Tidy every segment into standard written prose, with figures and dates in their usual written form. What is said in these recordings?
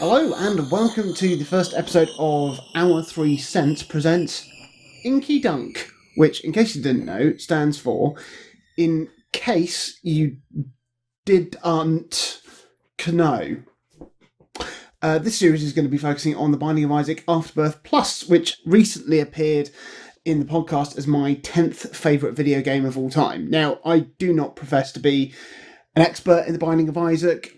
Hello and welcome to the first episode of Our 3 Cents presents INKYDUNK, which, in case you didn't know, stands for In Case You DiDUn't Know. This series is going to be focusing on The Binding of Isaac Afterbirth Plus, which recently appeared in the podcast as my 10th favourite video game of all time. Now, I do not profess to be an expert in The Binding of Isaac.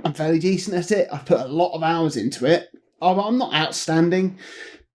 I'm fairly decent at it. I've put a lot of hours into it. I'm not outstanding,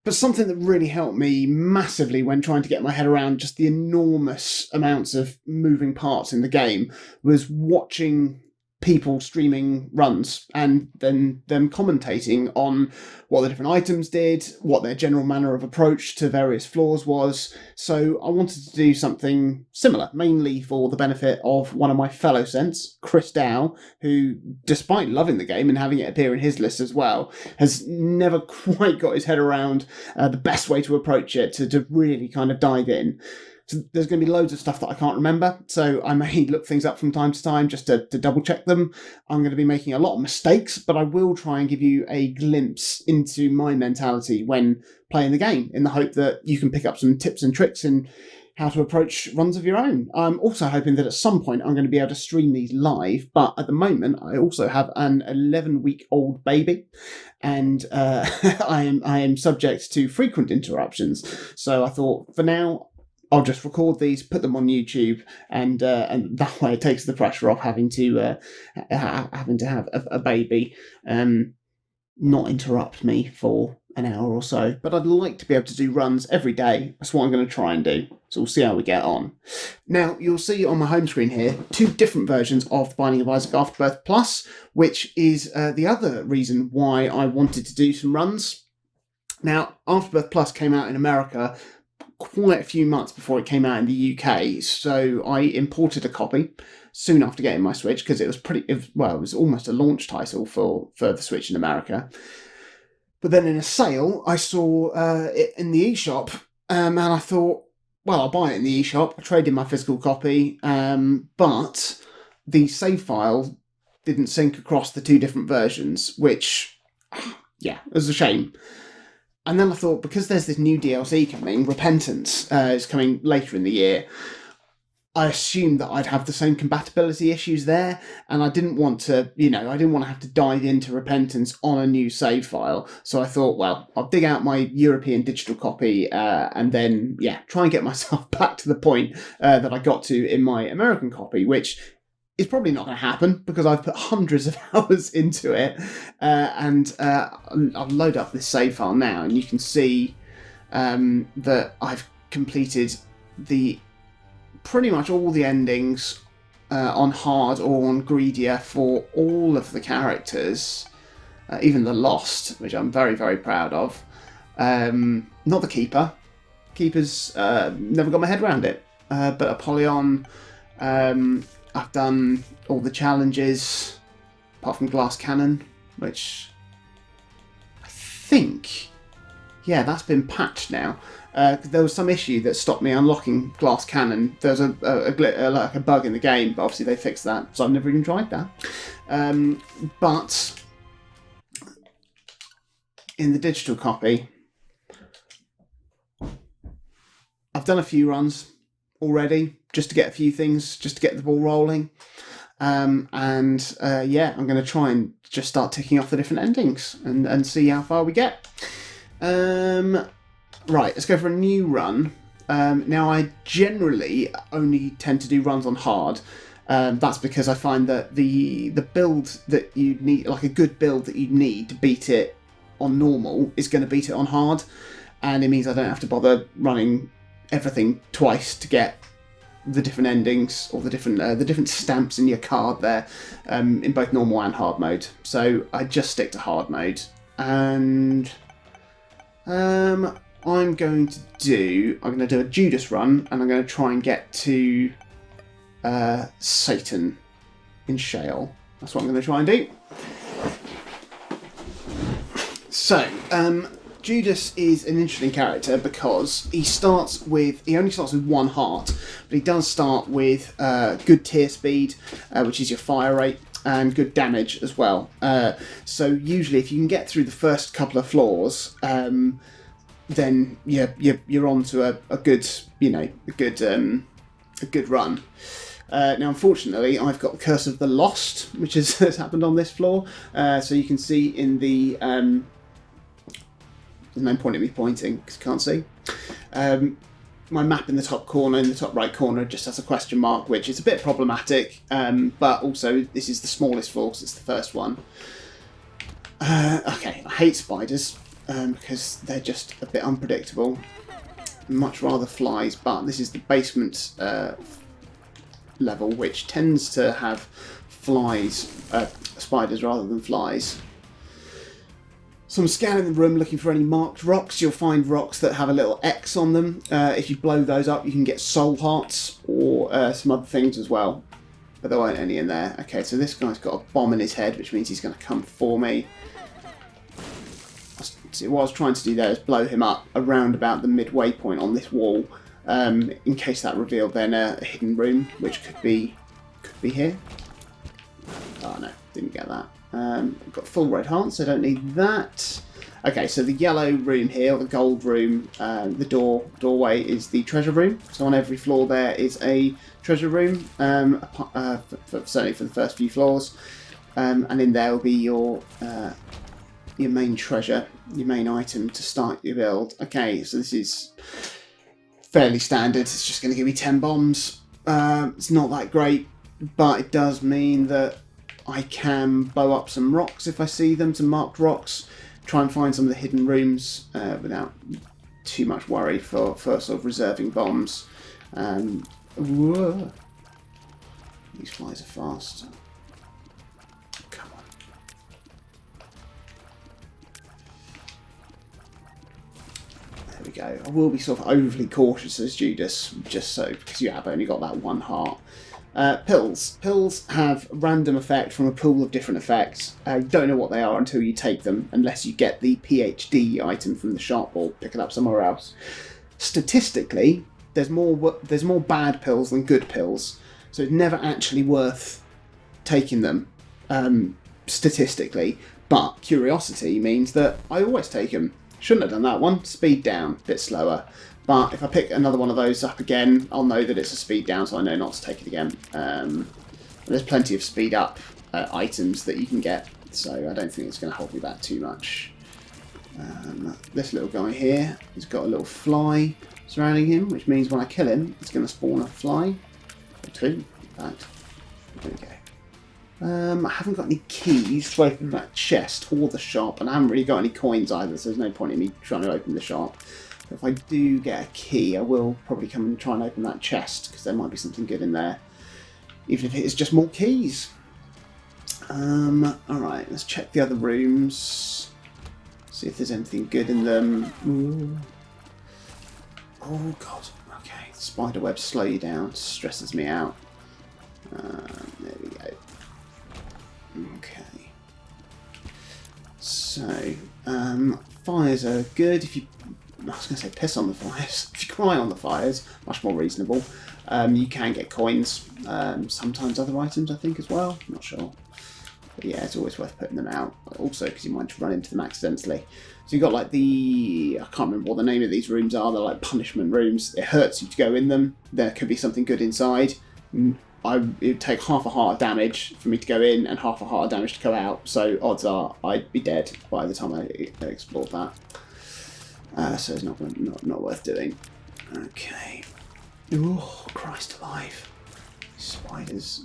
but something that really helped me massively when trying to get my head around just the enormous amounts of moving parts in the game was watching people streaming runs and then them commentating on what the different items did, what their general manner of approach to various floors was. So I wanted to do something similar, mainly for the benefit of one of my fellow Cents, Chris Dow, who, despite loving the game and having it appear in his list as well, has never quite got his head around the best way to approach it, to really kind of dive in. So there's going to be loads of stuff that I can't remember, so I may look things up from time to time just to double check them. I'm going to be making a lot of mistakes, but I will try and give you a glimpse into my mentality when playing the game, in the hope that you can pick up some tips and tricks in how to approach runs of your own. I'm also hoping that at some point I'm going to be able to stream these live, but at the moment I also have an 11-week-old baby, and I am subject to frequent interruptions. So I thought, for now, I'll just record these, put them on YouTube, and that way it takes the pressure off having to have a baby not interrupt me for an hour or so. But I'd like to be able to do runs every day. That's what I'm going to try and do. So we'll see how we get on. Now, you'll see on my home screen here 2 different versions of The Binding of Isaac Afterbirth Plus, which is the other reason why I wanted to do some runs. Now, Afterbirth Plus came out in America quite a few months before it came out in the UK, so I imported a copy soon after getting my Switch, because it was almost a launch title for the Switch in America. But then in a sale, I saw it in the eShop, and I thought, well, I'll buy it in the eShop. I traded my physical copy, but the save file didn't sync across the 2 different versions, which, yeah, it was a shame. And then I thought, because there's this new DLC coming, Repentance is coming later in the year, I assumed that I'd have the same compatibility issues there, and I didn't want to, I didn't want to have to dive into Repentance on a new save file. So I thought, well, I'll dig out my European digital copy and then, try and get myself back to the point that I got to in my American copy, which is probably not going to happen because I've put hundreds of hours into it, and I'll load up this save file now, and you can see that I've completed pretty much all the endings on hard or on greedier for all of the characters, even the Lost, which I'm very, very proud of. Not the Keeper. Keeper's never got my head around it, but Apollyon. I've done all the challenges, apart from Glass Cannon, which I think, that's been patched now. There was some issue that stopped me unlocking Glass Cannon. There was a bug in the game, but obviously they fixed that, so I've never even tried that. But in the digital copy, I've done a few runs already, just to get a few things, just to get the ball rolling. I'm going to try and just start ticking off the different endings and see how far we get. Right, let's go for a new run. Now, I generally only tend to do runs on hard. That's because I find that the build that you need, like a good build that you need to beat it on normal, is going to beat it on hard. And it means I don't have to bother running everything twice to get the different endings or the different stamps in your card there, in both normal and hard mode. So I just stick to hard mode, and I'm going to do a Judas run, and I'm going to try and get to Satan in Shale. That's what I'm going to try and do. So Judas is an interesting character because he only starts with 1 heart, but he does start with good tear speed, which is your fire rate, and good damage as well. So usually, if you can get through the first couple of floors, then you're on to a good, a good run. Now, unfortunately, I've got the Curse of the Lost, which has happened on this floor. So you can see in the... there's no point in me pointing because you can't see. My map in the top corner, in the top right corner, just has a question mark, which is a bit problematic. But also, this is the smallest floor, because it's the first one. Okay, I hate spiders because they're just a bit unpredictable. Much rather flies, but this is the basement level, which tends to have spiders rather than flies. So I'm scanning the room looking for any marked rocks. You'll find rocks that have a little X on them. If you blow those up, you can get soul hearts or some other things as well. But there weren't any in there. Okay, so this guy's got a bomb in his head, which means he's going to come for me. See, what I was trying to do there is blow him up around about the midway point on this wall, in case that revealed then a hidden room, which could be here. Oh no, didn't get that. I've got full red hearts, so I don't need that. Okay, so the yellow room here, or the gold room, the doorway is the treasure room. So on every floor there is a treasure room, certainly for the first few floors, and in there will be your main treasure, your main item to start your build. Okay, so this is fairly standard. It's just going to give me 10 bombs. It's not that great, but it does mean that I can blow up some rocks if I see them, some marked rocks, try and find some of the hidden rooms without too much worry for sort of reserving bombs. Whoa. These flies are fast. Come on. There we go. I will be sort of overly cautious as Judas, just so, because you have only got that one heart. Pills. Pills have random effect from a pool of different effects. You don't know what they are until you take them, unless you get the PhD item from the shop or pick it up somewhere else. Statistically, there's more bad pills than good pills, so it's never actually worth taking them, statistically. But curiosity means that I always take them. Shouldn't have done that one. Speed down, a bit slower. But if I pick another one of those up again, I'll know that it's a speed down, so I know not to take it again. There's plenty of speed up items that you can get, so I don't think it's going to hold me back too much. This little guy here, he's got a little fly surrounding him, which means when I kill him, it's going to spawn a fly. Or two, in fact. There we go. I haven't got any keys to open that chest or the shop, and I haven't really got any coins either, so there's no point in me trying to open the shop. If I do get a key, I will probably come and try and open that chest, because there might be something good in there, even if it is just more keys. Alright, let's check the other rooms, see if there's anything good in them. Ooh. Oh god, okay, spider webs slow you down, stresses me out. There we go. Okay. So, fires are good. If you, I was going to say piss on the fires. If you cry on the fires, much more reasonable. You can get coins, sometimes other items, I think, as well. I'm not sure. But yeah, it's always worth putting them out. Also, because you might run into them accidentally. So you've got like I can't remember what the name of these rooms are. They're like punishment rooms. It hurts you to go in them. There could be something good inside. It would take half a heart of damage for me to go in and half a heart of damage to go out. So odds are I'd be dead by the time I explored that. So it's not worth doing. Okay. Oh, Christ alive. Spiders.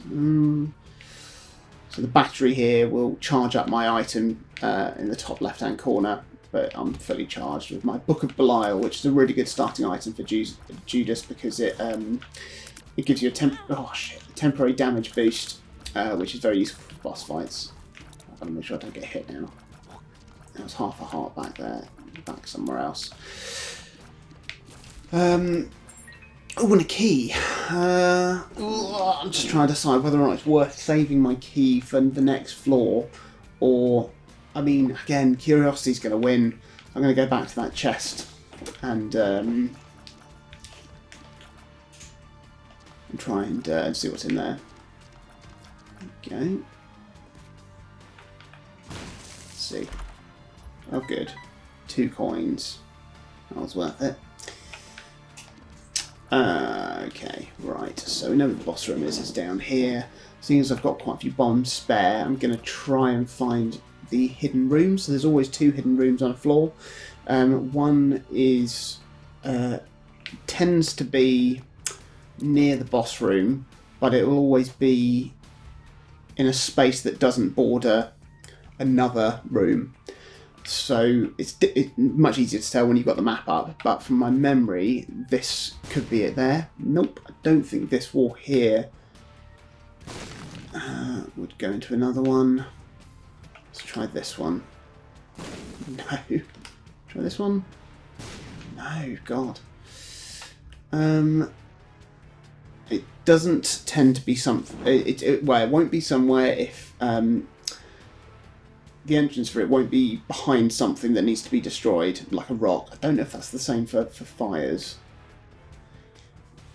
So the battery here will charge up my item in the top left-hand corner, but I'm fully charged with my Book of Belial, which is a really good starting item for Judas because it gives you a temporary damage boost, which is very useful for boss fights. I've got to make sure I don't get hit now. There was half a heart back there, back somewhere else. Oh, and a key. I'm just trying to decide whether or not it's worth saving my key for the next floor, or, I mean, again, curiosity's going to win. I'm going to go back to that chest and try and see what's in there. Okay. see. Oh, good. 2 coins. That was worth it. Okay, right. So we know where the boss room is. It's down here. Seeing as I've got quite a few bombs spare, I'm going to try and find the hidden rooms. So there's always 2 hidden rooms on a floor. One is tends to be near the boss room, but it will always be in a space that doesn't border another room. So it's much easier to tell when you've got the map up, but from my memory, this could be it there. Nope, I don't think this wall here would go into another one. Let's try this one. No. Try this one. No, God. It doesn't tend to be something. Well, it won't be somewhere if the entrance for it won't be behind something that needs to be destroyed, like a rock. I don't know if that's the same for fires.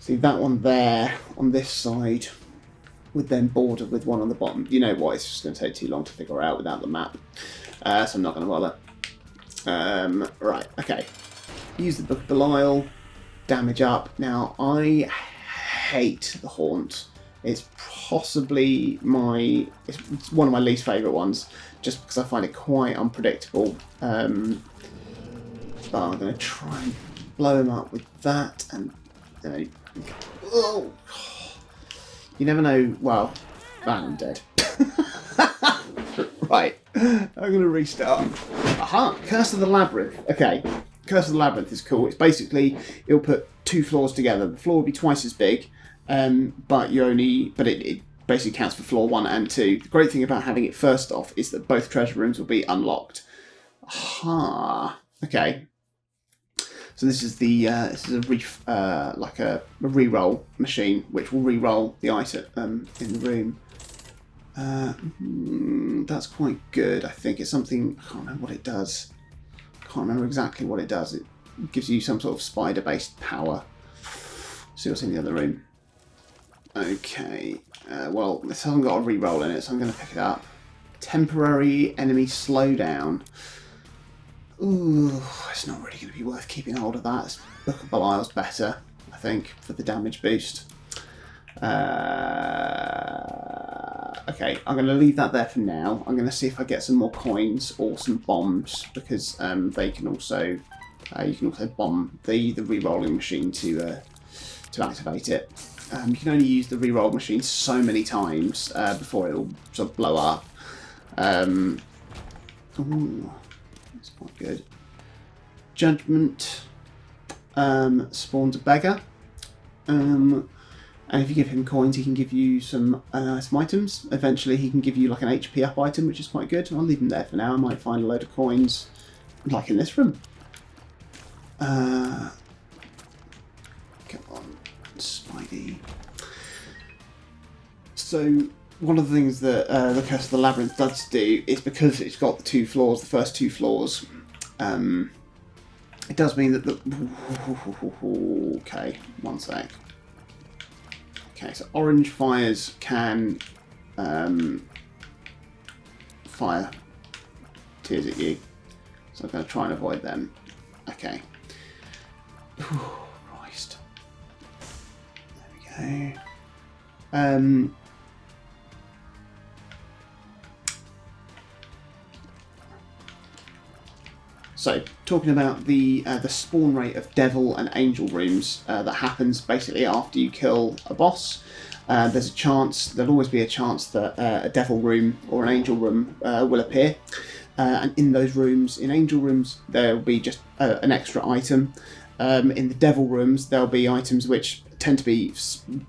See, that one there on this side would then border with one on the bottom. You know what? It's just going to take too long to figure out without the map, so I'm not going to bother. Right. Okay. Use the Book of Belial. Damage up. Now I hate the haunt. It's possibly it's one of my least favourite ones, just because I find it quite unpredictable. But I'm going to try and blow him up with that, and oh, you never know. Well, I'm dead. Right, I'm going to restart. Aha! Curse of the Labyrinth. Okay, Curse of the Labyrinth is cool. It's basically, it'll put 2 floors together. The floor will be twice as big, but it basically counts for floor 1 and 2. The great thing about having it first off is that both treasure rooms will be unlocked. Aha! Okay. So this is like a re-roll machine, which will re-roll the item in the room. That's quite good. I think it's something. I can't remember what it does. Can't remember exactly what it does. It gives you some sort of spider-based power. See what's in the other room. Okay. Well, this hasn't got a re-roll in it, so I'm going to pick it up. Temporary enemy slowdown. Ooh, it's not really going to be worth keeping hold of that. Book of Belial's better, I think, for the damage boost. Okay, I'm going to leave that there for now. I'm going to see if I get some more coins or some bombs, because they can also you can also bomb the re-rolling machine to activate it. You can only use the re-roll machine so many times before it will sort of blow up. Ooh, that's quite good. Judgment spawns a beggar. And if you give him coins, he can give you some items. Eventually, he can give you like an HP up item, which is quite good. I'll leave him there for now. I might find a load of coins, like in this room. Come on, Spidey. So, one of the things that the Curse of the Labyrinth does do is, because it's got the 2 floors, the first 2 floors, it does mean that the... Okay, one sec. Okay, so orange fires can fire tears at you. So I'm going to try and avoid them. Okay. Christ. There we go. So, talking about the spawn rate of devil and angel rooms that happens basically after you kill a boss. There's a chance, there'll always be a chance that a devil room or an angel room will appear. And in those rooms, in angel rooms, there'll be just an extra item. In the devil rooms, there'll be items which tend to be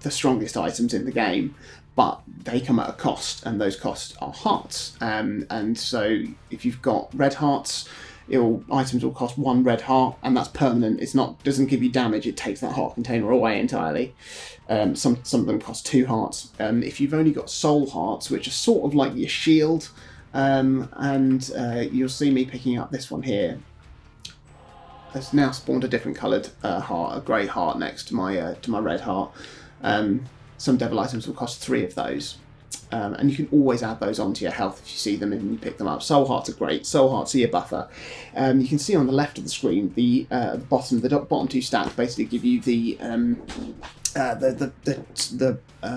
the strongest items in the game, but they come at a cost, and those costs are hearts. And so if you've got red hearts, items will cost 1 red heart, and that's permanent. Doesn't give you damage. It takes that heart container away entirely. Some of them cost 2 hearts. If you've only got soul hearts, which are sort of like your shield, and you'll see me picking up this one here. There's now spawned a different coloured heart, a grey heart next to my red heart. Some devil items will cost 3 of those. And you can always add those onto your health if you see them and you pick them up. Soul Hearts are great. Soul Hearts are your buffer. You can see on the left of the screen, the bottom two stacks basically give you the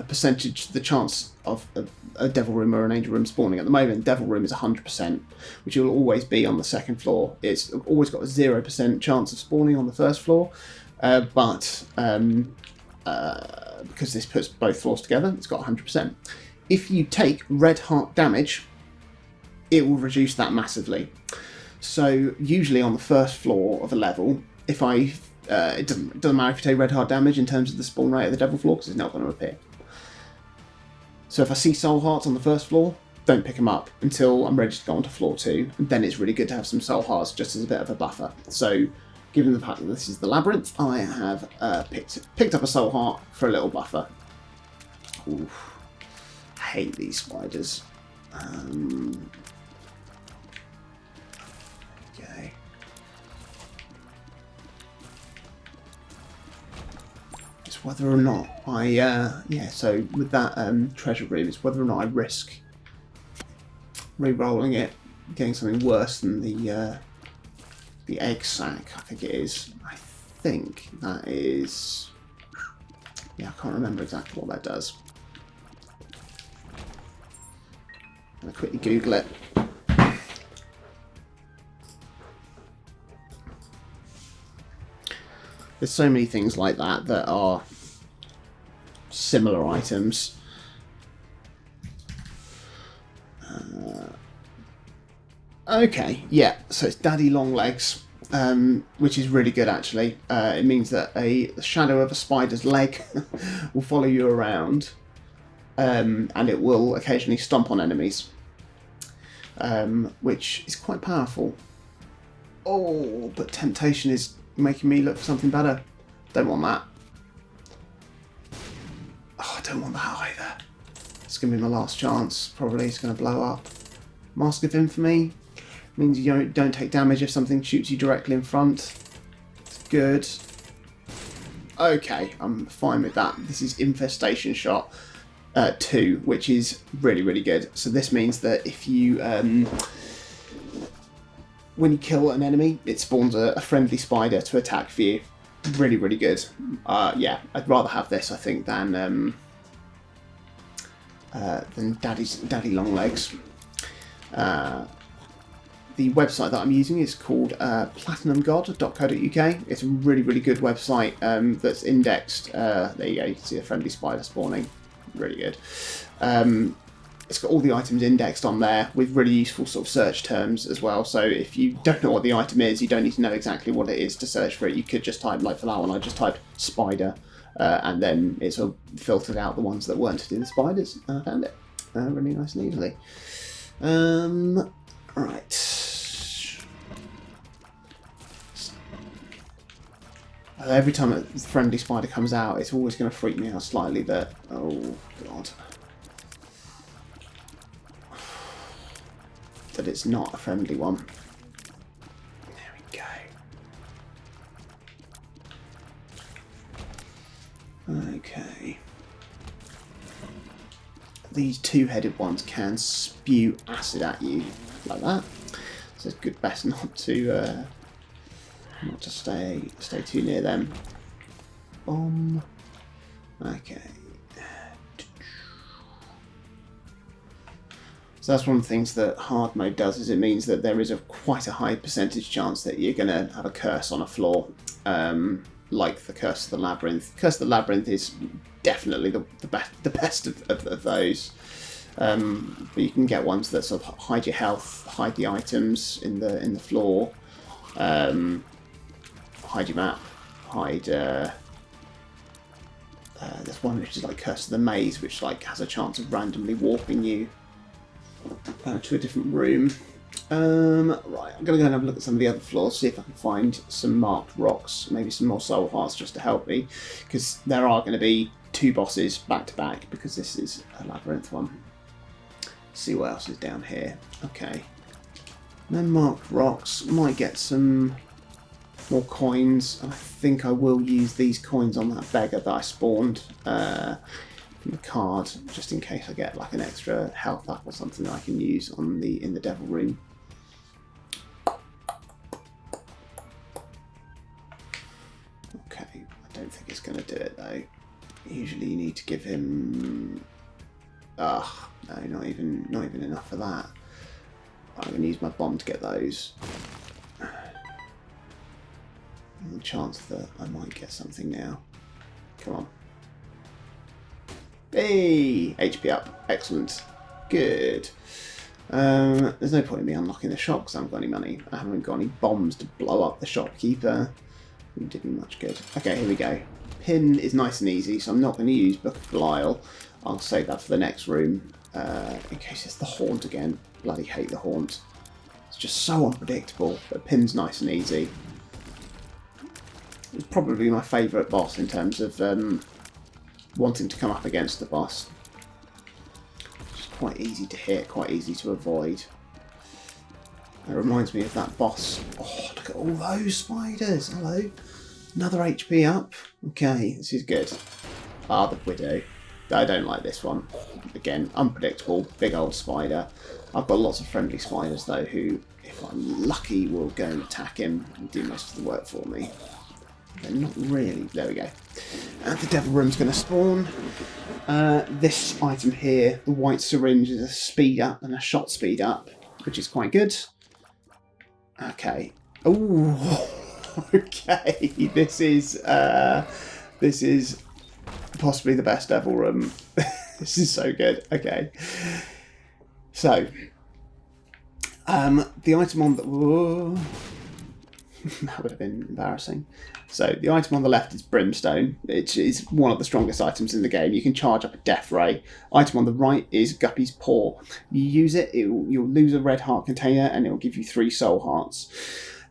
percentage, the chance of a Devil Room or an Angel Room spawning. At the moment, Devil Room is 100%, which will always be on the second floor. It's always got a 0% chance of spawning on the first floor, but because this puts both floors together, it's got 100%. If you take red heart damage, it will reduce that massively. So usually on the first floor of a level, if it doesn't matter if you take red heart damage in terms of the spawn rate of the devil floor, because it's not going to appear. So if I see soul hearts on the first floor, don't pick them up until I'm ready to go on to floor 2. And then it's really good to have some soul hearts just as a bit of a buffer. So given the fact that this is the labyrinth, I have picked up a soul heart for a little buffer. Oof. I hate these spiders. Okay. It's whether or not I, so with that treasure room, it's whether or not I risk re-rolling it, getting something worse than the egg sack, I think it is. I think that is, I can't remember exactly what that does. I'm going to quickly Google it. There's so many things like that that are similar items. Okay, yeah, so it's Daddy Longlegs, which is really good actually. It means that the shadow of a spider's leg will follow you around. And it will occasionally stomp on enemies, which is quite powerful. Oh, but temptation is making me look for something better. Don't want that. Oh, I don't want that either. It's going to be my last chance. Probably it's going to blow up. Mask of Infamy means you don't take damage if something shoots you directly in front. It's good. Okay, I'm fine with that. This is Infestation Shot 2, which is really, really good. So this means that if you, when you kill an enemy, it spawns a friendly spider to attack for you. Really, really good. Yeah, I'd rather have this, I think, than Daddy Longlegs. The website that I'm using is called platinumgod.co.uk. It's a really, really good website that's indexed. There you go, you can see a friendly spider spawning. Really good. It's got all the items indexed on there with really useful sort of search terms as well. So if you don't know what the item is, you don't need to know exactly what it is to search for it. You could just type, like for that one, I just typed spider, and then it sort of filtered out the ones that weren't to do the spiders, and I found it really nice and easily. Right. Every time a friendly spider comes out, it's always going to freak me out slightly that, oh god, that it's not a friendly one. There we go. Okay. These two-headed ones can spew acid at you like that, so it's good best not to stay too near them. Bomb. Okay. So that's one of the things that hard mode does, is it means that there is quite a high percentage chance that you're going to have a curse on a floor, like the Curse of the Labyrinth. Curse of the Labyrinth is definitely the best of those. But you can get ones that sort of hide your health, hide the items in the floor, hide your map, hide. There's one which is like Curse of the Maze, which like has a chance of randomly warping you to a different room. Right, I'm going to go and have a look at some of the other floors, see if I can find some marked rocks, maybe some more soul hearts just to help me, because there are going to be 2 bosses back to back, because this is a labyrinth one. See what else is down here. Okay. No marked rocks. Might get some more coins. I think I will use these coins on that beggar that I spawned from the card, just in case I get like an extra health up or something that I can use on in the devil room. Okay, I don't think it's going to do it though. Usually you need to give him. No, not even enough for that. I'm going to use my bomb to get those. And the chance that I might get something now. Come on. Hey! HP up. Excellent. Good. There's no point in me unlocking the shop because I haven't got any money. I haven't got any bombs to blow up the shopkeeper. It didn't do much good. Okay, here we go. Pin is nice and easy, so I'm not going to use Book of Belial. I'll save that for the next room in case it's the Haunt again. Bloody hate the Haunt. It's just so unpredictable, but Pin's nice and easy. It's probably my favourite boss in terms of wanting to come up against the boss. It's quite easy to hit, quite easy to avoid. It reminds me of that boss. Oh, look at all those spiders. Hello. Another HP up. Okay, this is good. Ah, the Widow. I don't like this one. Again, unpredictable, big old spider. I've got lots of friendly spiders though who, if I'm lucky, will go and attack him and do most of the work for me. They're not really. There we go. And the devil room's going to spawn. This item here, the white syringe, is a speed up and a shot speed up, which is quite good. Okay. Ooh. Okay. This is possibly the best devil room. This is so good. Okay. So, the item on the... Whoa. That would have been embarrassing. So the item on the left is Brimstone. It is one of the strongest items in the game. You can charge up a Death Ray. Item on the right is Guppy's Paw. You use it, you'll lose a red heart container and it will give you 3 soul hearts.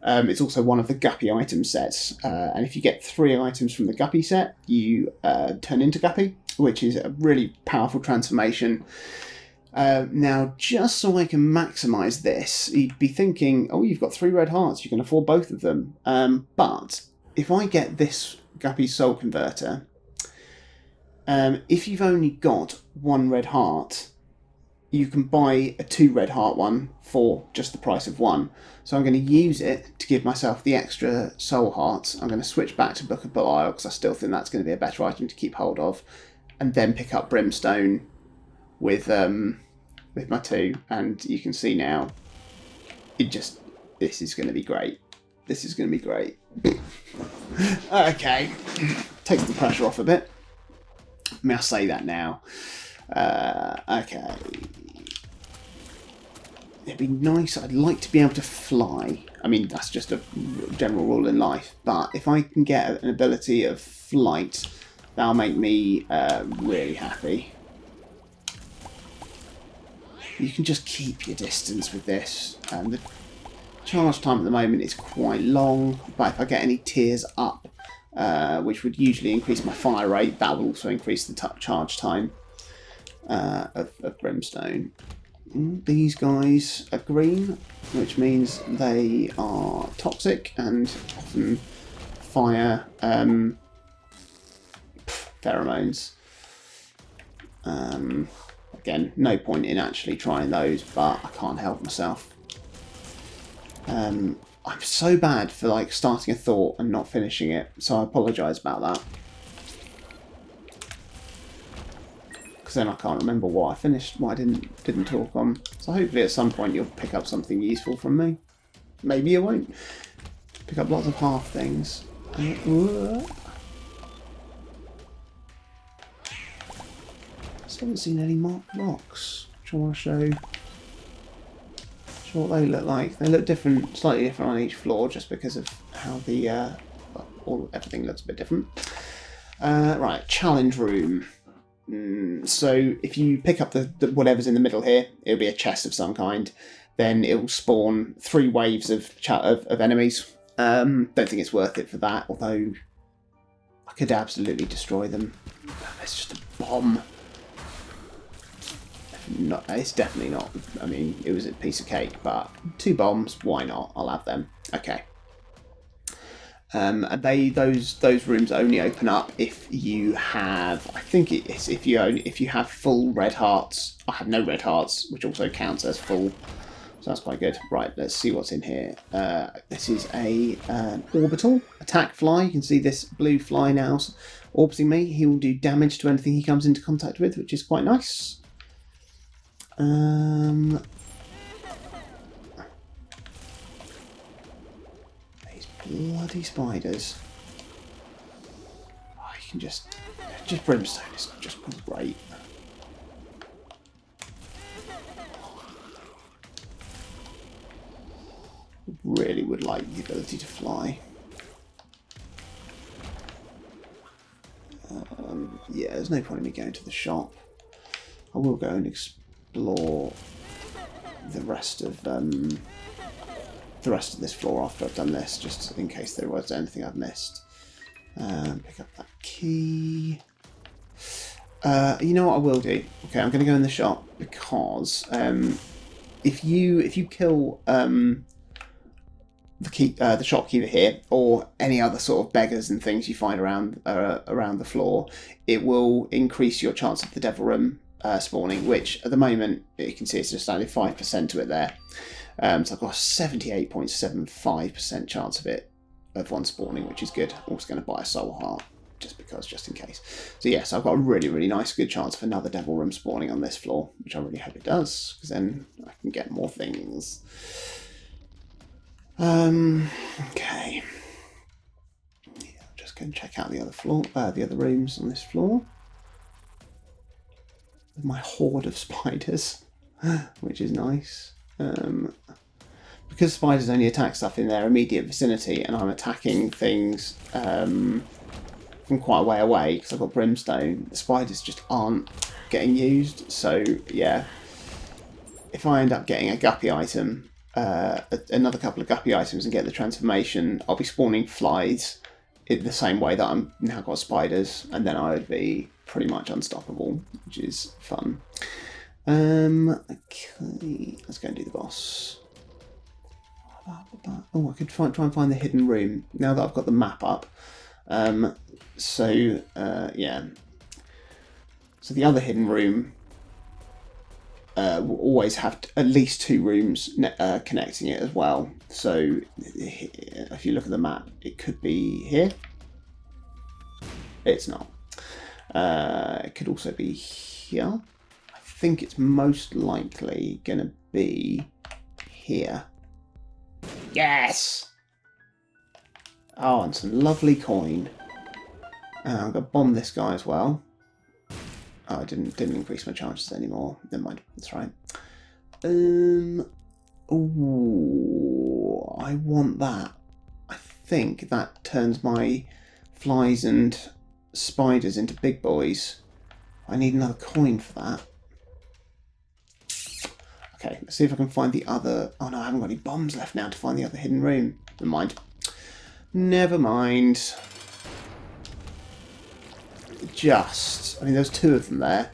It's also one of the Guppy item sets. And if you get 3 items from the Guppy set, you turn into Guppy, which is a really powerful transformation. Now, just so I can maximise this, you'd be thinking, oh, you've got 3 red hearts, you can afford both of them. But if I get this Guppy Soul Converter, if you've only got 1 red heart, you can buy a 2 red heart one for just the price of 1. So I'm going to use it to give myself the extra soul hearts. I'm going to switch back to Book of Belial because I still think that's going to be a better item to keep hold of, and then pick up Brimstone with my 2, and you can see now this is going to be great. This is going to be great. Okay, takes the pressure off a bit. May I say that now? Okay, it'd be nice. I'd like to be able to fly. I mean, that's just a general rule in life, but if I can get an ability of flight, that'll make me really happy. You can just keep your distance with this. The charge time at the moment is quite long, but if I get any tears up, which would usually increase my fire rate, that will also increase the charge time of Brimstone. These guys are green, which means they are toxic and often fire pheromones. Again, no point in actually trying those, but I can't help myself. I'm so bad for like starting a thought and not finishing it, so I apologise about that. Because then I can't remember what I finished, what I didn't talk on. So hopefully at some point you'll pick up something useful from me. Maybe you won't. Pick up lots of half things. I haven't seen any marked rocks, which I want to show what they look like. They look different, slightly different on each floor, just because of how the everything looks a bit different. Right, challenge room. So if you pick up the whatever's in the middle here, it'll be a chest of some kind. Then it will spawn 3 waves of enemies. Don't think it's worth it for that, although I could absolutely destroy them. It's just a bomb. No, it's definitely not. I mean, it was a piece of cake, but 2 bombs, why not? I'll have them. Okay. And those rooms only open up if you have, I think it's if you have full red hearts. I have no red hearts, which also counts as full. So that's quite good. Right, let's see what's in here. This is an orbital attack fly. You can see this blue fly now orbiting me. He will do damage to anything he comes into contact with, which is quite nice. These bloody spiders. Oh, you can just brimstone is just great. Really would like the ability to fly. Yeah, there's no point in me going to the shop. I will go and explore the rest of this floor after I've done this, just in case there was anything I've missed. Pick up that key. You know what I will do? Okay, I'm going to go in the shop because if you kill the shopkeeper here, or any other sort of beggars and things you find around the floor, it will increase your chance of the devil room spawning, which at the moment you can see it's just only 5% to it there. So I've got a 78.75% chance of one spawning, which is good. I'm also going to buy a soul heart just in case. So yes, I've got a really nice good chance of another devil room spawning on this floor, which I really hope it does, because then I can get more things. Okay. Yeah, I'll just go and check out the other rooms on this floor. With my horde of spiders, which is nice. Because spiders only attack stuff in their immediate vicinity, and I'm attacking things from quite a way away because I've got brimstone, the spiders just aren't getting used. So yeah, if I end up getting a guppy item, another couple of guppy items, and get the transformation, I'll be spawning flies in the same way that I'm now got spiders, and then I would be pretty much unstoppable, which is fun. Okay, let's go and do the boss. Oh, I could try and find the hidden room now that I've got the map up. Yeah. So the other hidden room will always have at least 2 rooms connecting it as well. So if you look at the map, it could be here. It's not. It could also be here. I think it's most likely going to be here. Yes! Oh, and some lovely coin. I'm going to bomb this guy as well. Oh, I didn't increase my chances anymore. Never mind. That's right. Ooh, I want that. I think that turns my flies and spiders into big boys. I need another coin for that. Okay, let's see if I can find the other... Oh no, I haven't got any bombs left now to find the other hidden room. Never mind. Never mind. I mean, there's 2 of them there.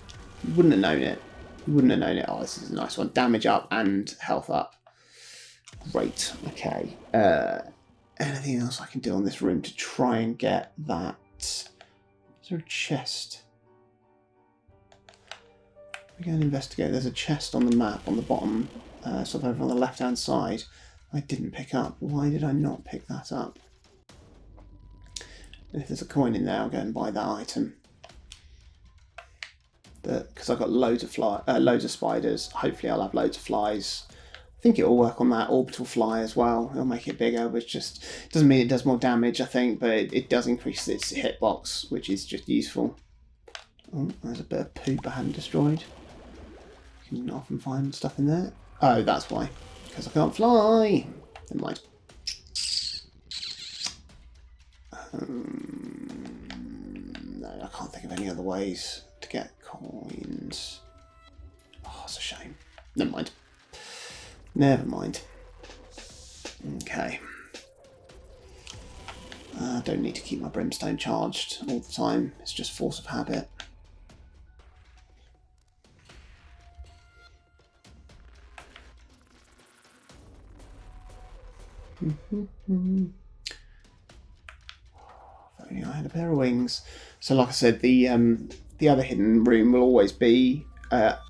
You wouldn't have known it. You wouldn't have known it. Oh, this is a nice one. Damage up and health up. Great. Okay. Anything else I can do on this room to try and get that? Is there a chest? We go and investigate. There's a chest on the map on the bottom, sort of over on the left-hand side. I didn't pick up. Why did I not pick that up? If there's a coin in there, I'll go and buy that item. Because I've got loads of spiders. Hopefully, I'll have loads of flies. I think it'll work on that orbital fly as well. It'll make it bigger, which just doesn't mean it does more damage, I think, but it does increase its hitbox, which is just useful. Oh, there's a bit of poop I hadn't destroyed. You can often find stuff in there. Oh, that's why. Because I can't fly. Never mind. No, I can't think of any other ways to get coins. Oh, it's a shame. Never mind. Never mind. Okay. I don't need to keep my brimstone charged all the time. It's just force of habit. I had a pair of wings. So like I said, the other hidden room will always be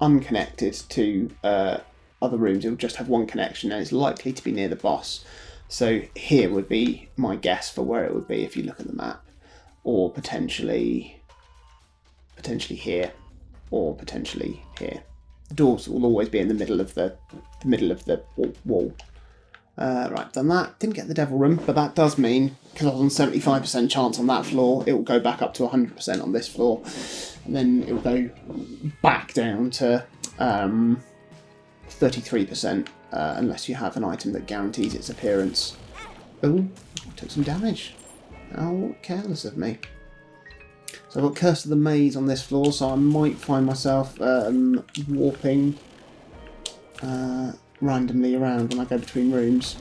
unconnected to other rooms. It will just have one connection, and it's likely to be near the boss. So here would be my guess for where it would be if you look at the map, or potentially here, or potentially here. The doors will always be in the middle of the wall. Right, done that. Didn't get the devil room, but that does mean, because I was on 75% chance on that floor, it will go back up to 100% on this floor, and then it will go back down to 33%, unless you have an item that guarantees its appearance. Oh, took some damage. How careless of me. So I've got Curse of the Maze on this floor, so I might find myself warping randomly around when I go between rooms,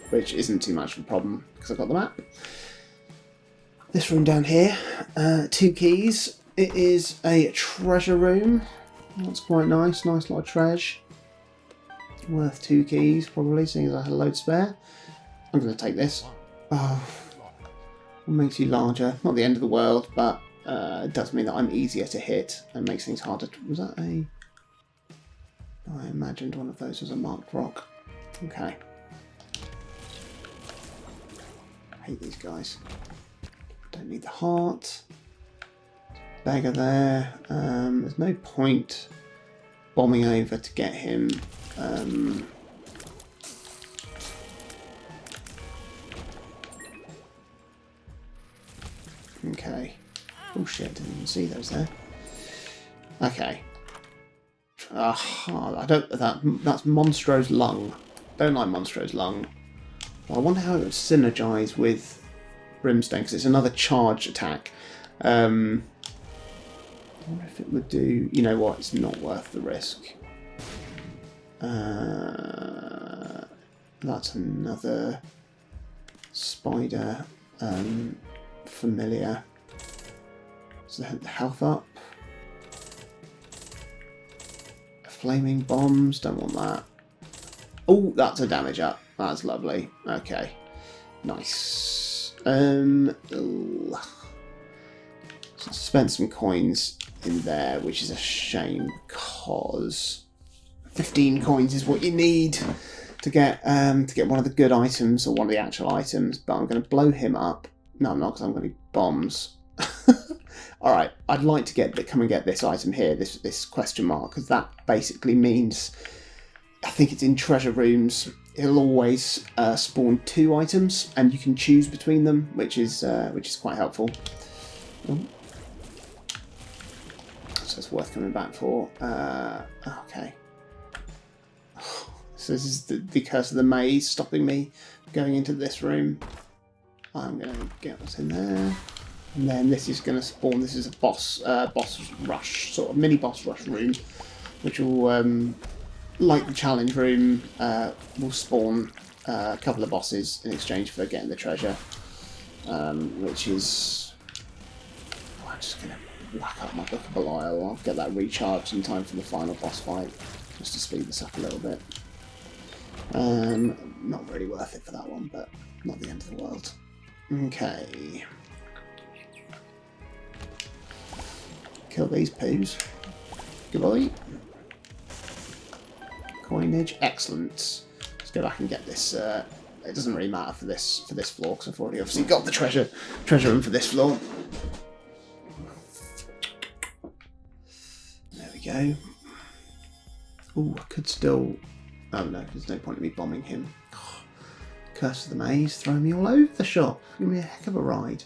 which isn't too much of a problem because I've got the map. This room down here, 2 keys. It is a treasure room. That's quite nice, nice lot of treasure. Worth 2 keys probably, seeing as I had a load spare. I'm going to take this. Oh, what makes you larger? Not the end of the world, but it does mean that I'm easier to hit and makes things harder. Was that a... I imagined one of those was a marked rock. Okay. I hate these guys. Don't need the heart. Beggar there. There's no point bombing over to get him. Okay. Oh shit, didn't even see those there. Okay. I don't. That's Monstro's lung. Don't like Monstro's lung. Well, I wonder how it would synergise with Brimstone, because it's another charge attack. I wonder if it would do. You know what? It's not worth the risk. That's another spider familiar. So the health up. Flaming bombs, don't want that. Oh, that's a damage up. That's lovely. Okay, nice. So I spent some coins in there, which is a shame because 15 coins is what you need to get one of the good items or one of the actual items. But I'm going to blow him up. No, I'm not, because I'm going to need bombs. All right, I'd like to come and get this item here, this question mark, because that basically means, I think it's in treasure rooms, it'll always spawn 2 items, and you can choose between them, which is quite helpful. Ooh. So it's worth coming back for. Okay. So this is the Curse of the Maze stopping me going into this room. I'm going to get what's in there. And then this is going to spawn, this is a boss rush, sort of mini boss rush room, which will, like the challenge room, will spawn a couple of bosses in exchange for getting the treasure, which is... Oh, I'm just going to whack up my bookable aisle. I'll get that recharged in time for the final boss fight, just to speed this up a little bit. Not really worth it for that one, but not the end of the world. Okay. Kill these poos. Goodbye. Coinage. Excellent. Let's go back and get this. It doesn't really matter for this floor, because I've already obviously got the treasure room for this floor. There we go. Ooh, I could still... Oh no, there's no point in me bombing him. Curse of the Maze, throwing me all over the shop. Give me a heck of a ride.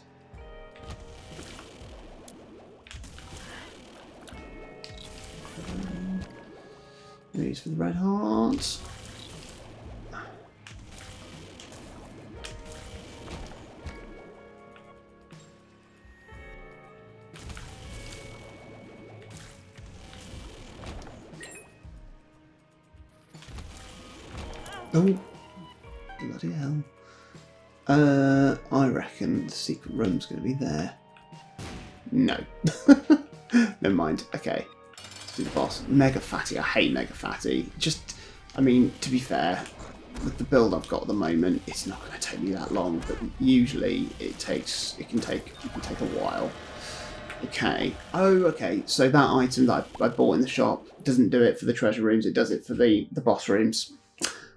Use for the red hearts. Oh, bloody hell. I reckon the secret room's going to be there. No. Never mind. Okay. Let's do the boss. Mega Fatty. I hate Mega Fatty. Just, I mean, to be fair, with the build I've got at the moment, it's not going to take me that long, but usually you can take a while. Okay. Oh, okay. So that item that I bought in the shop doesn't do it for the treasure rooms. It does it for the boss rooms,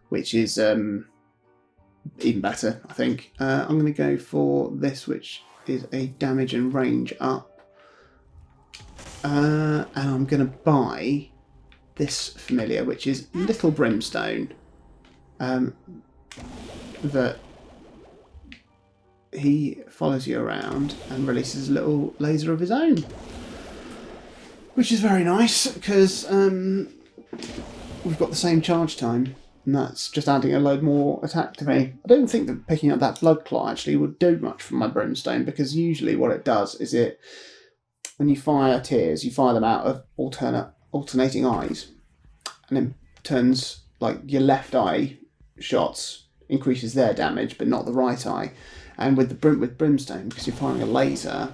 which is even better, I think. I'm going to go for this, which is a damage and range up. And I'm going to buy this familiar, which is Little Brimstone. That he follows you around and releases a little laser of his own, which is very nice because we've got the same charge time, and that's just adding a load more attack to me. I don't think that picking up that blood claw actually would do much for my brimstone, because usually what it does is when you fire tears, you fire them out of alternating eyes, and then turns like your left eye shots increases their damage, but not the right eye. And with brimstone, because you're firing a laser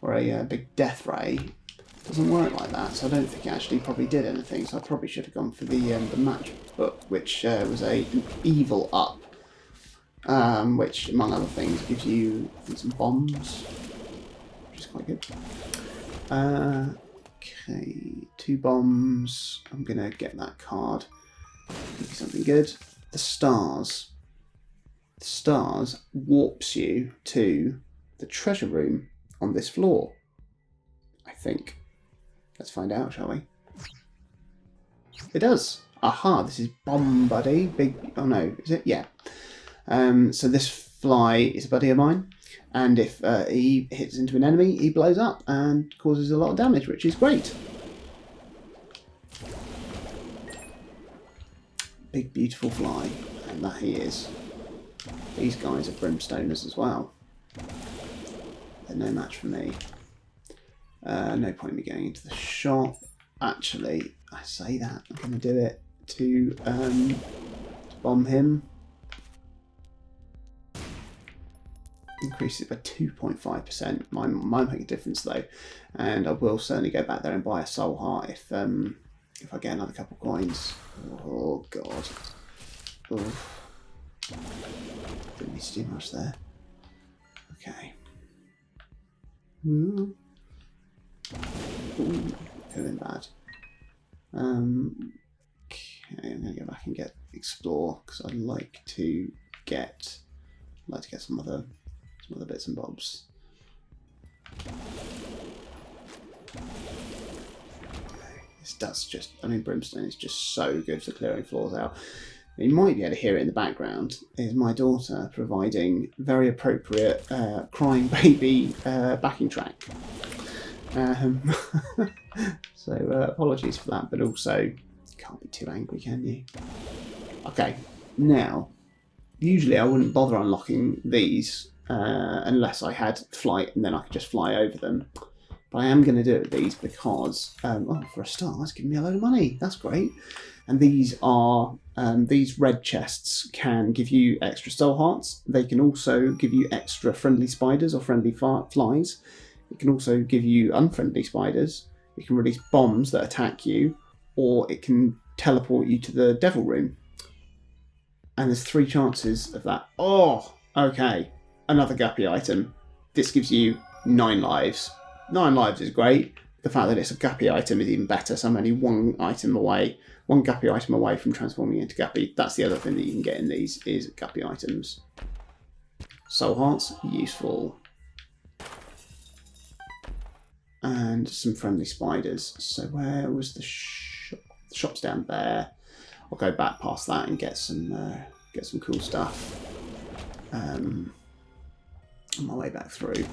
or a big death ray, it doesn't work like that. So I don't think it actually probably did anything. So I probably should have gone for the match book, which was an evil up, which among other things gives you, I think, some bombs, which is quite good. Okay, 2 bombs. I'm gonna get that card. Give you something good. The stars. The stars warps you to the treasure room on this floor, I think. Let's find out, shall we? It does. Aha, this is Bomb Buddy. Oh no, is it? Yeah. So this fly is a buddy of mine, and if he hits into an enemy, he blows up and causes a lot of damage, which is great. Big beautiful fly, and that he is. These guys are brimstoners as well. They're no match for me. No point in me going into the shop. Actually, I say that I'm going to do it to bomb him. Increase it by 2.5%. Might make a difference though, and I will certainly go back there and buy a soul heart if I get another couple coins. Oh god. Oof. Didn't need to do much there. Okay. Ooh. Feeling bad. Okay, I'm gonna go back and explore, because I'd like to get some other bits and bobs. Brimstone is just so good for clearing floors out. You might be able to hear it in the background. Is my daughter providing very appropriate crying baby backing track. So apologies for that, but also you can't be too angry, can you? Okay, now usually I wouldn't bother unlocking these unless I had flight, and then I could just fly over them. But I am going to do it with these because, for a start, that's giving me a load of money. That's great. And these are, these red chests can give you extra soul hearts. They can also give you extra friendly spiders or friendly flies. It can also give you unfriendly spiders. It can release bombs that attack you, or it can teleport you to the devil room. And there's 3 chances of that. Oh, okay. Another guppy item. This gives you 9 lives. 9 lives is great. The fact that it's a guppy item is even better, so I'm only one guppy item away from transforming into guppy. That's the other thing that you can get in these, is guppy items. Soul hearts, useful. And some friendly spiders. So where was the shop? The shop's down there. I'll go back past that and get some cool stuff. On my way back through.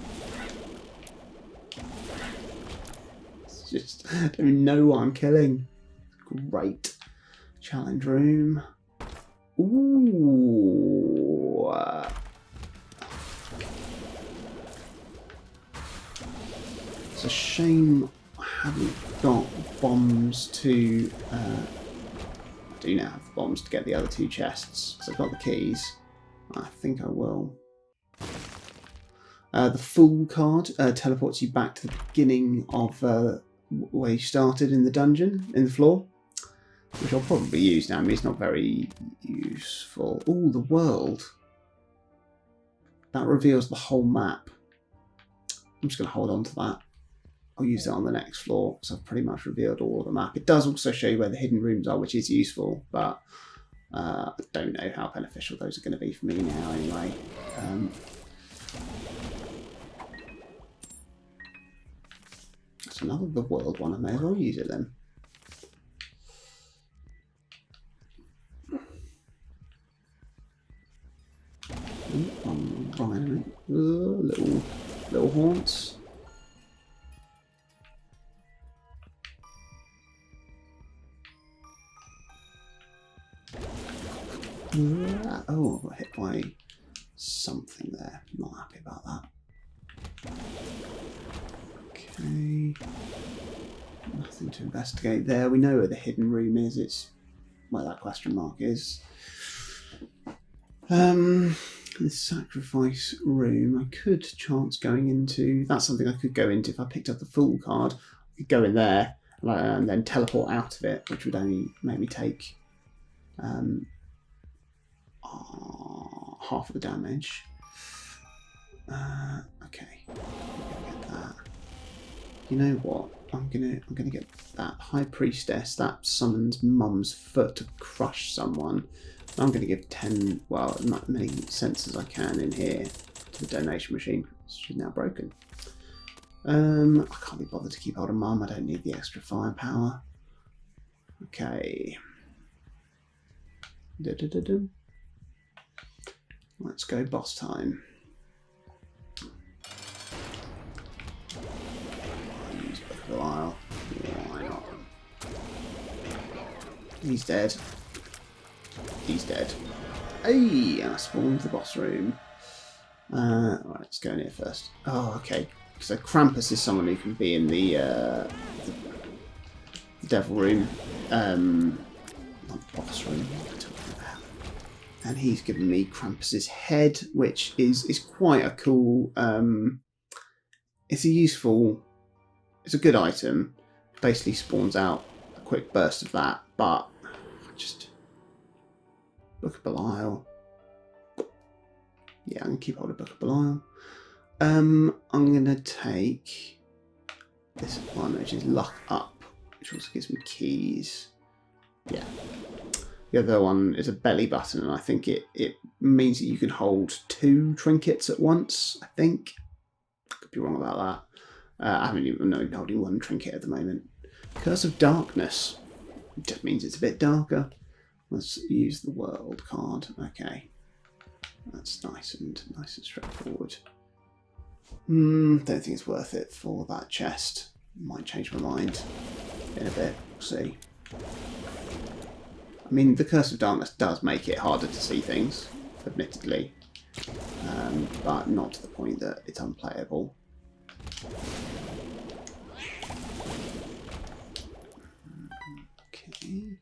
Just don't even know what I'm killing. Great. Challenge room. Ooh. It's a shame I haven't got bombs to... I do now have bombs to get the other 2 chests, because I've got the keys. I think I will. The Fool card teleports you back to the beginning of where you started in the dungeon, in the floor. which I'll probably use now. I mean, it's not very useful. Oh, the world. That reveals the whole map. I'm just going to hold on to that. I'll use that on the next floor, because I've pretty much revealed all of the map. It does also show you where the hidden rooms are, which is useful, but I don't know how beneficial those are going to be for me now anyway. That's another the world one. I may as well use it then. Little haunts. Oh, I got hit by something there. Not happy about that. Okay. Nothing to investigate there. We know where the hidden room is. It's where that question mark is. The sacrifice room. I could chance going into. That's something I could go into if I picked up the Fool card. I could go in there and then teleport out of it, which would only make me take half of the damage. Okay, get that. You know what? I'm gonna get that High Priestess that summons Mum's Foot to crush someone. I'm going to give 10, well, as many cents as I can in here to the donation machine. She's now broken. I can't be bothered to keep hold of Mum. I don't need the extra firepower. Okay. Let's go boss time. I'll use Book of Belial. Why not? He's dead. He's dead. Hey, I spawned the boss room. Right, let's go in here first. Oh, okay. So Krampus is someone who can be in the devil room. Not boss room. What am I talking about? And he's given me Krampus's head, which is quite a cool. It's a good item. Basically spawns out a quick burst of that, but just. Book of Belial. Yeah, I'm going to keep hold of Book of Belial. I'm going to take this one, which is Luck Up, which also gives me keys. Yeah. The other one is a belly button, and I think it means that you can hold 2 trinkets at once, I think. Could be wrong about that. I haven't even known holding 1 trinket at the moment. Curse of Darkness. It just means it's a bit darker. Let's use the world card. Okay, that's nice and straightforward. Don't think it's worth it for that chest. Might change my mind in a bit. We'll see. I mean, the Curse of Darkness does make it harder to see things, admittedly, but not to the point that it's unplayable. Okay.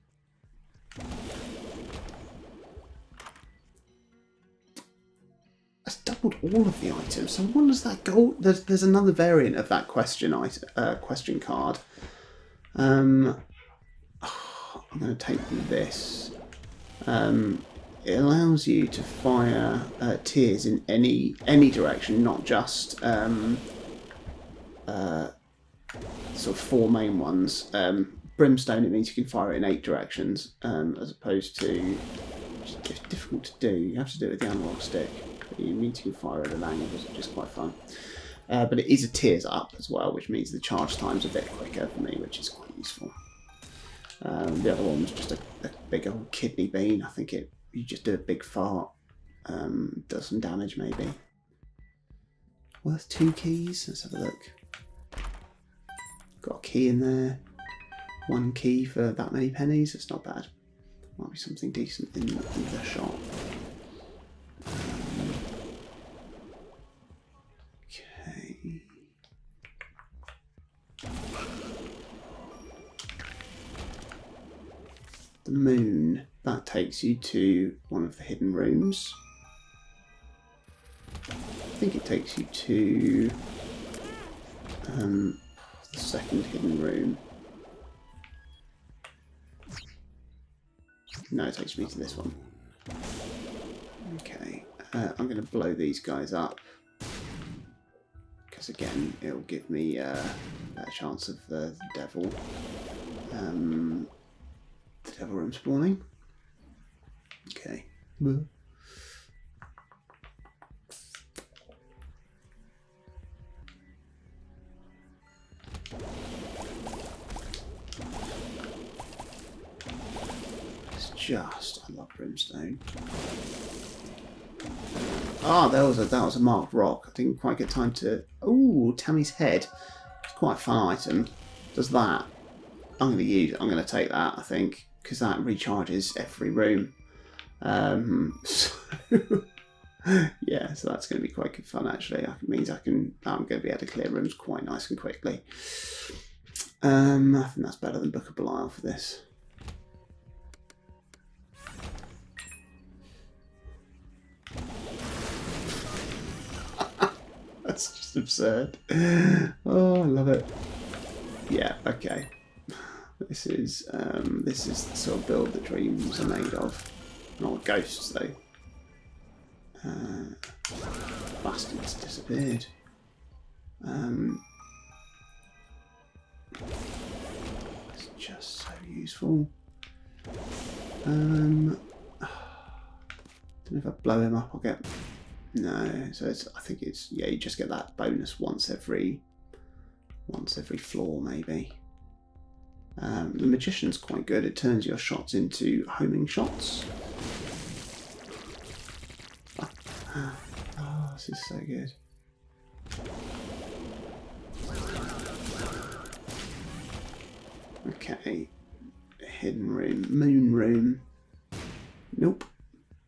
It's doubled all of the items. So what does that go? There's another variant of that question card. I'm going to take this. It allows you to fire tears in any direction, not just sort of 4 main ones. Brimstone, it means you can fire it in 8 directions, as opposed to, it's difficult to do. You have to do it with the analog stick. But you mean you can fire at an angle, which is quite fun. But it is a tears up as well, which means the charge time's a bit quicker for me, which is quite useful. The other one was just a big old kidney bean. I think you just do a big fart, does some damage maybe. Worth 2 keys. Let's have a look. Got a key in there. 1 key for that many pennies. It's not bad. Might be something decent in the shop. Okay. The moon. That takes you to one of the hidden rooms. I think it takes you to the second hidden room. No, it takes me to this one. Okay, I'm going to blow these guys up. Because again, it'll give me a chance of the devil. The devil room spawning. Okay. I love brimstone. Ah, that was a marked rock. I didn't quite get time to. Ooh, Tammy's head. It's quite a fun item. Does that? I'm going to take that. I think because that recharges every room. So yeah, so that's going to be quite good fun actually. It means I'm going to be able to clear rooms quite nice and quickly. I think that's better than Book of Belial for this. That's just absurd. Oh, I love it. Yeah, okay. This is the sort of build that dreams are made of. Not ghosts though. Bastards disappeared. It's just so useful. Don't know if I blow him up I'll get. No, so I think it's, yeah, you just get that bonus once every floor maybe. The Magician's quite good. It turns your shots into homing shots. Oh, this is so good. Okay, hidden room, moon room. Nope.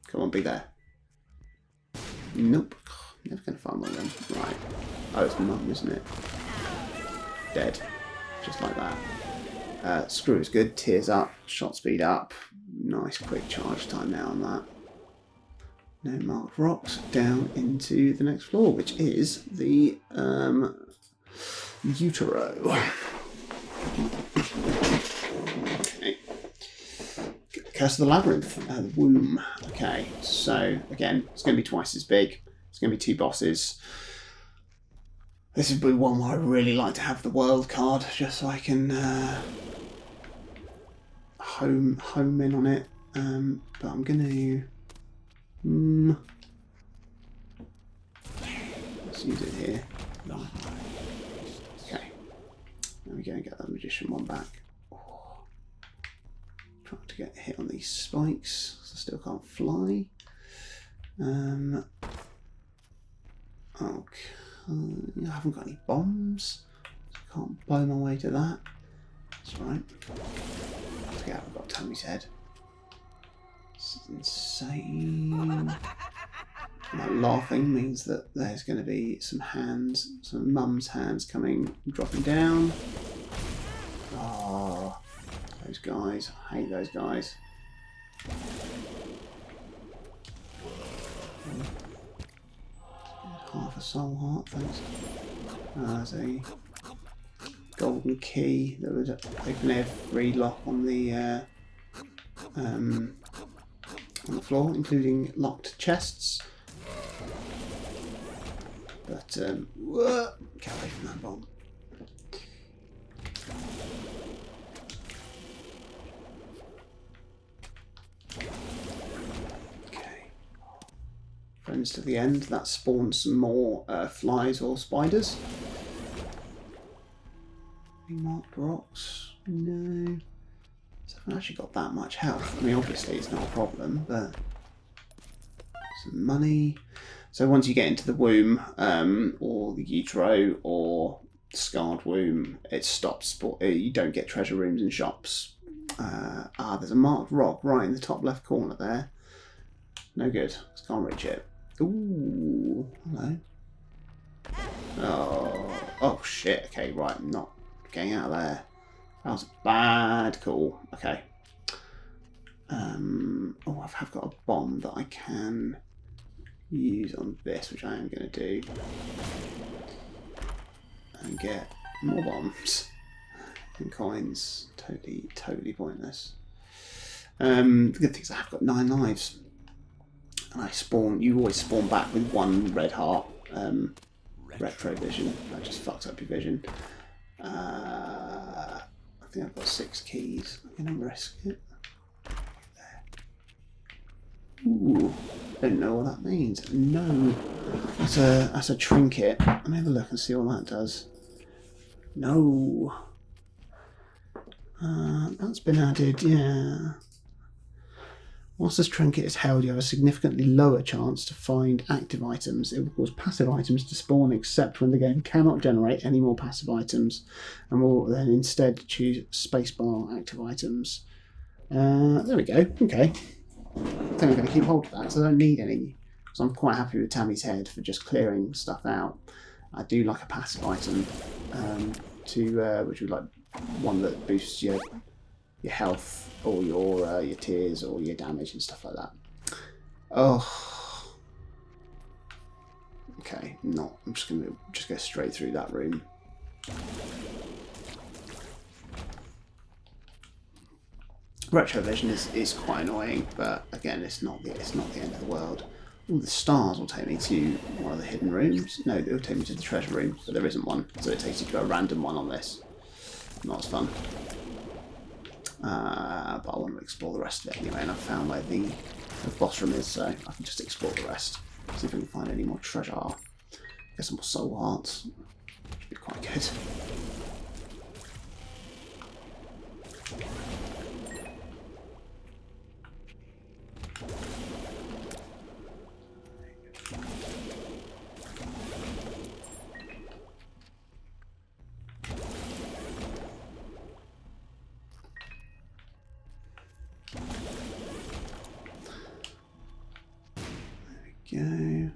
Come on, be there. Nope. Never gonna find one of them. Right. Oh, it's mum, isn't it? Dead. Just like that. Screw is good. Tears up. Shot speed up. Nice quick charge time now on that. No marked rocks. Down into the next floor, which is the utero. Okay. Curse of the Labyrinth. The womb. Okay, so again, it's going to be twice as big. It's going to be 2 bosses. This would be one where I really like to have the world card, just so I can home in on it. But I'm going to let's use it here. Okay, there we go. Get that Magician one back. Trying to get hit on these spikes, so I still can't fly. Okay, I haven't got any bombs, so I can't blow my way to that. That's right. Yeah, I've got Tammy's head. This is insane. That laughing means that there's going to be some hands, some mum's hands dropping down. Oh, those guys. I hate those guys. Half a soul heart, thanks. There's a golden key that would open every lock on the floor, including locked chests. But get away from that bomb. Friends to the end. That spawns some more flies or spiders. Any marked rocks? No. So I haven't actually got that much health. I mean, obviously it's not a problem, but some money. So once you get into the womb, or the utero, or scarred womb, it stops. You don't get treasure rooms and shops. There's a marked rock right in the top left corner there. No good. Can't reach it. Ooh, hello. Oh shit. Okay, right. I'm not getting out of there. That was a bad call. Okay. Oh, I've got a bomb that I can use on this, which I am going to do, and get more bombs and coins. Totally pointless. The good thing is I have got 9 lives. And you always spawn back with 1 red heart. Retro vision. That just fucks up your vision. I think I've got 6 keys. I'm going to risk it. There. Ooh. Don't know what that means. No. That's a trinket. Let me have a look and see what that does. No. That's been added, yeah. Whilst this trinket is held, you have a significantly lower chance to find active items. It will cause passive items to spawn except when the game cannot generate any more passive items, and will then instead choose spacebar active items. There we go. Okay. I think I'm going to keep hold of that because I don't need any. Because I'm quite happy with Tammy's head for just clearing stuff out. I do like a passive item, which would like one that boosts your health or your tears or your damage and stuff like that. Oh, okay. No, I'm just gonna go straight through that room. Retrovision is quite annoying, but again, it's not the end of the world. All the stars will take me to one of the hidden rooms. No, it'll take me to the treasure room, but there isn't one, so it takes you to a random one on this. Not as fun. But I want to explore the rest of it anyway, and I've found where the boss room is, so I can just explore the rest. See if we can find any more treasure. Get some more soul hearts. Should be quite good. Go.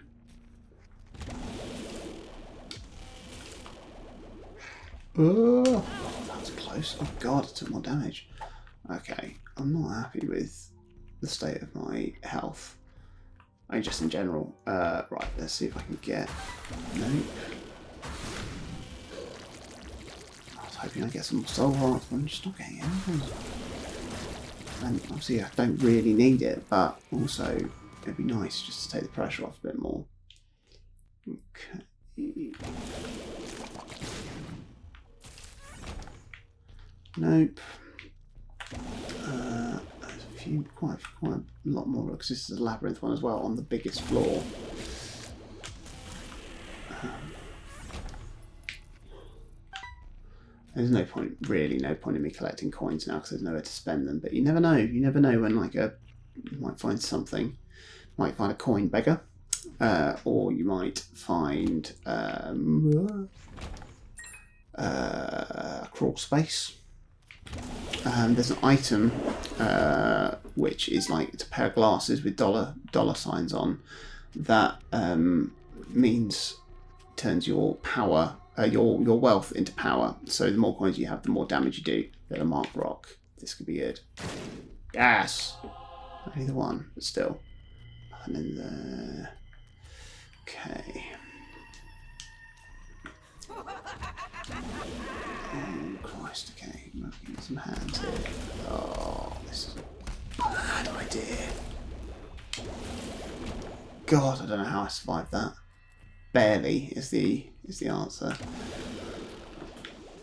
Oh, that was close. Oh god, I took more damage. Okay, I'm not happy with the state of my health. I mean, just in general. Right, let's see if I can get... Nope. I was hoping I'd get some soul hearts, but I'm just not getting anything. And obviously I don't really need it, but also... It'd be nice just to take the pressure off a bit more. Okay. Nope. There's a few, quite a lot more, because this is a labyrinth one as well on the biggest floor. There's no point in me collecting coins now because there's nowhere to spend them. But you never know. You never know when you might find something. Might find a coin beggar, or you might find a crawl space. There's an item which is it's a pair of glasses with dollar signs on. That turns your power, your wealth into power. So the more coins you have, the more damage you do. Get a marked rock. This could be good. Gas. Only the one, but still. And then the... Okay. Oh, Christ, okay. I'm looking at some hands here. Oh, this is a bad idea. God, I don't know how I survived that. Barely is the answer.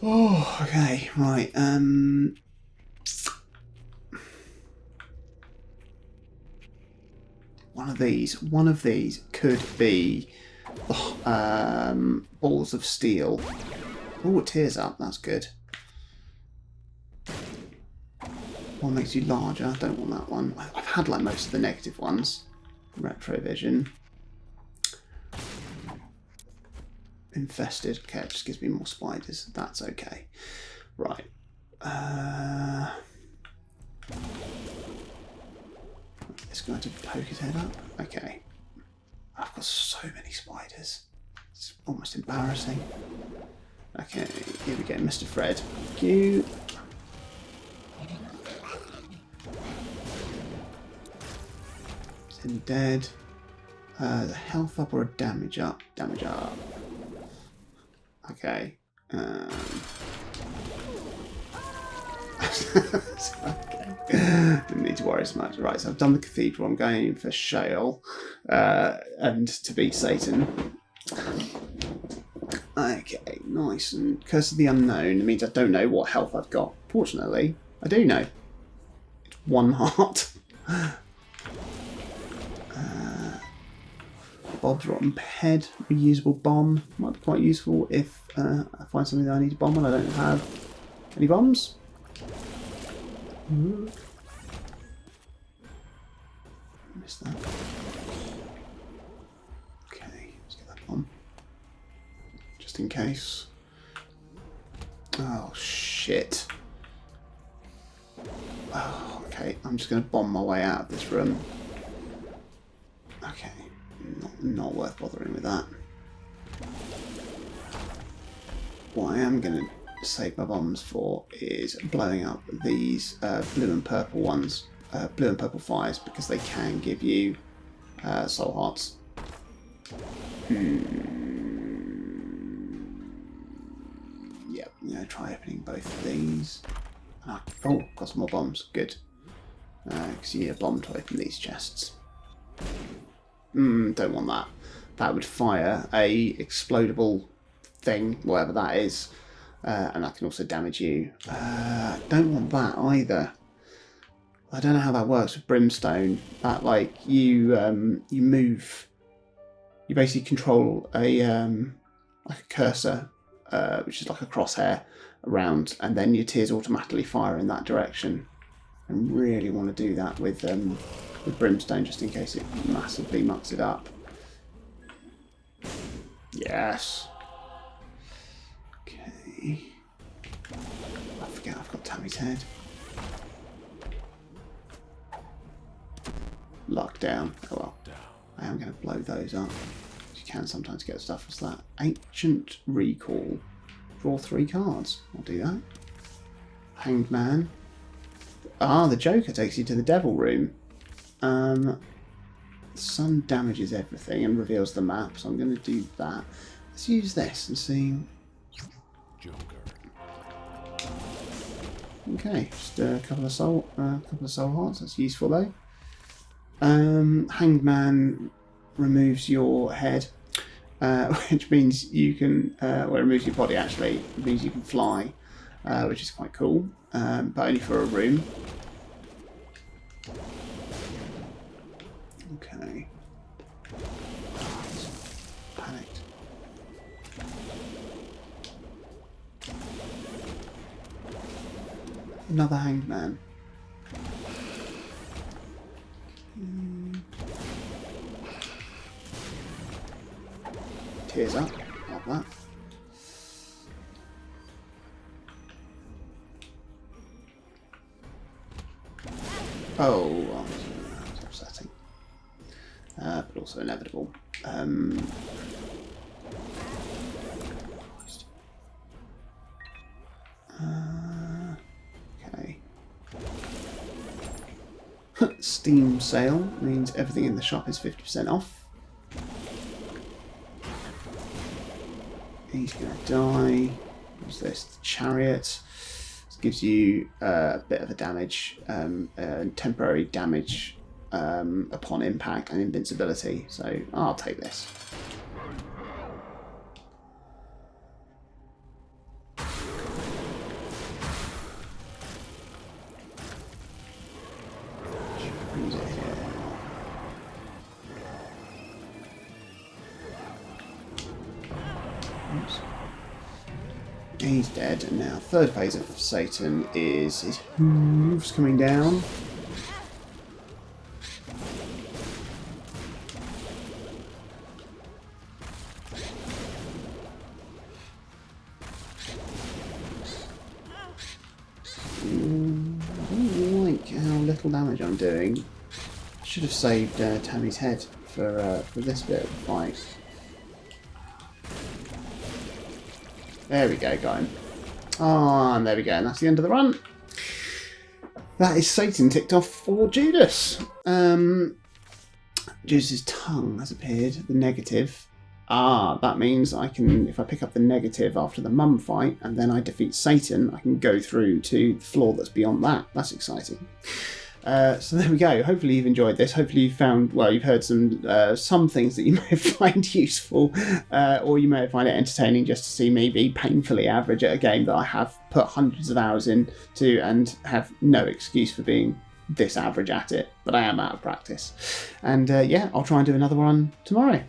Oh, okay, right. One of these could be balls of steel. Oh, it tears up. That's good. One makes you larger. I don't want that one. I've had most of the negative ones. Retrovision. Infested. Okay, it just gives me more spiders. That's okay. Right. It's going to poke his head up. Okay. I've got so many spiders. It's almost embarrassing. Okay, here we go, Mr. Fred. Thank you. Is him dead? The health up or a damage up? Damage up. Okay. Didn't need to worry so much. Right, so I've done the cathedral. I'm going for Sheol and to beat Satan. Okay, nice. And Curse of the Unknown. It means I don't know what health I've got. Fortunately, I do know. It's 1 heart. Bob's Rotten Head. Reusable bomb. Might be quite useful if I find something that I need to bomb and I don't have any bombs. Missed that. Okay, let's get that bomb. Just in case. Oh, shit. Oh, okay, I'm just going to bomb my way out of this room. Okay, not worth bothering with that. What I am going to save my bombs for is blowing up these blue and purple ones, blue and purple fires, because they can give you soul hearts. Yep, I'm going to try opening both of these. Oh, got some more bombs. Good. Because you need a bomb to open these chests. Don't want that. That would fire a explodable thing, whatever that is. And that can also damage you. Don't want that either. I don't know how that works with brimstone. That like you move. You basically control a like a cursor, which is like a crosshair around, and then your tears automatically fire in that direction. I really want to do that with brimstone, just in case it massively mucks it up. Yes. Okay. I forget I've got Tammy's head. Lockdown. Oh well. I am going to blow those up. You can sometimes get stuff as that. Ancient Recall. Draw 3 cards. I'll do that. Hanged Man. Ah, the Joker takes you to the Devil Room. The sun damages everything and reveals the map, so I'm going to do that. Let's use this and see. Joker. Okay, just a couple of soul hearts. That's useful though. Hanged Man removes your head, which means you can. Well, it removes your body actually. It means you can fly, which is quite cool, but only for a room. Okay. Panicked. Another Hanged Man. Tears up, like that. Oh, well, that's upsetting. But also inevitable. Okay. Steam sale means everything in the shop is 50% off. He's going to die. What's this? The Chariot. This gives you a bit of a damage, temporary damage upon impact and invincibility. So I'll take this. Use it here. Oops. He's dead, and now third phase of Satan is his hooves coming down. I don't like how little damage I'm doing. I should have saved Tammy's head for this bit of the fight. There we go, got him. Oh, and there we go, and that's the end of the run. That is Satan ticked off for Judas. Judas's tongue has appeared, the negative. that means I can, if I pick up the negative after the mum fight and then I defeat Satan, I can go through to the floor that's beyond that. That's exciting. So there we go. Hopefully you've enjoyed this. Hopefully you've found, well, you've heard some things that you may find useful, or you may find it entertaining just to see me be painfully average at a game that I have put hundreds of hours into and have no excuse for being this average at it, but I am out of practice. And yeah, I'll try and do another one tomorrow.